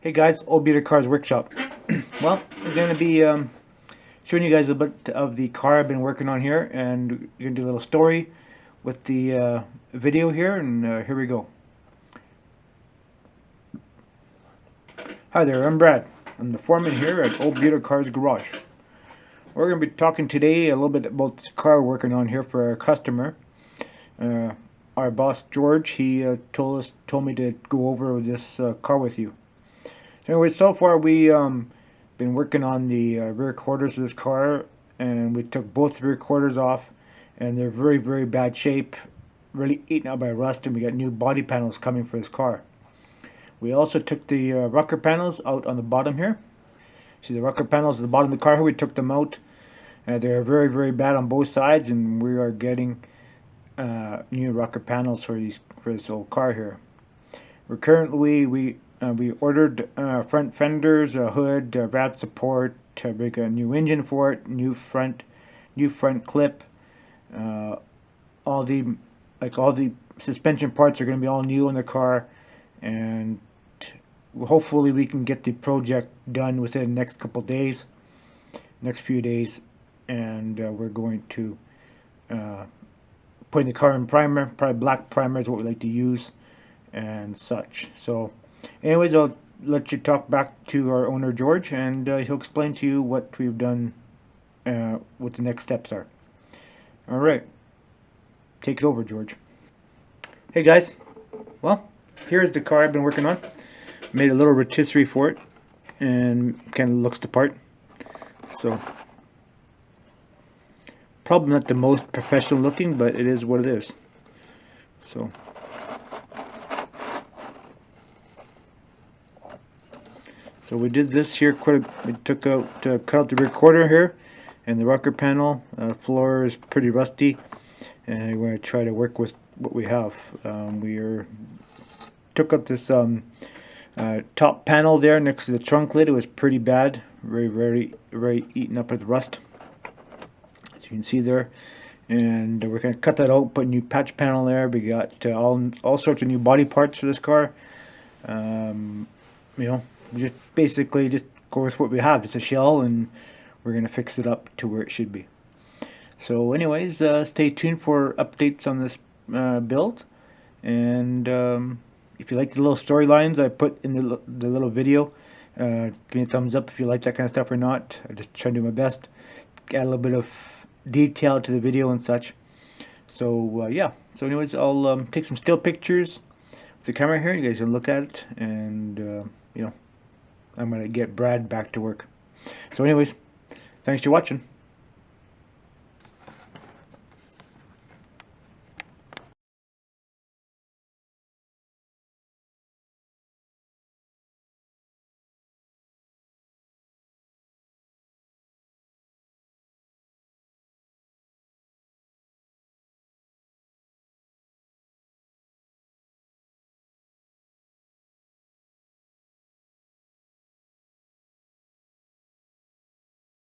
Hey guys, Old Beater Cars Workshop. Well, I'm going to be showing you guys a bit of the car I've been working on here, and we're going to do a little story with the video here, and here we go. Hi there, I'm Brad. I'm the foreman here at Old Beater Cars Garage. We're going to be talking today a little bit about this car we're working on here for our customer. Uh, our boss George, he told me to go over this car with you. So anyway, so far we been working on the rear quarters of this car, and we took both rear quarters off, and they're very bad shape, really eaten up by rust, and we got new body panels coming for this car. We also took the rocker panels out on the bottom here. See the rocker panels at the bottom of the car here, we took them out. They're very bad on both sides, and we are getting new rocker panels for this old car here. We're currently we ordered front fenders, a hood, rat support, make a new engine for it, new front clip. Uh, all the suspension parts are going to be all new in the car, and hopefully we can get the project done within the next next few days, and we're going to put the car in primer. Probably black primer is what we like to use, and such. So anyways, I'll let you talk back to our owner George, and he'll explain to you what we've done, what the next steps are. All right, take it over, George. Hey guys, well, here's the car I've been working on. Made a little rotisserie for it, and kind of looks the part. So probably not the most professional looking, but it is what it is. So we did this here we took out, cut out the rear quarter here and the rocker panel. Floor is pretty rusty, and we're going to try to work with what we have. Took out this top panel there next to the trunk lid. It was pretty bad, very eaten up with rust, as you can see there. And we're going to cut that out, put a new patch panel there. We got all sorts of new body parts for this car. You know, just basically just go with what we have. It's a shell, and we're going to fix it up to where it should be. So anyways, stay tuned for updates on this build, and if you like the little storylines I put in the little video, give me a thumbs up if you like that kind of stuff or not. I just try to do my best, add a little bit of detail to the video and such. So yeah, so anyways, I'll take some still pictures with the camera here. You guys can look at it, and you know, I'm gonna get Brad back to work. So anyways, thanks for watching.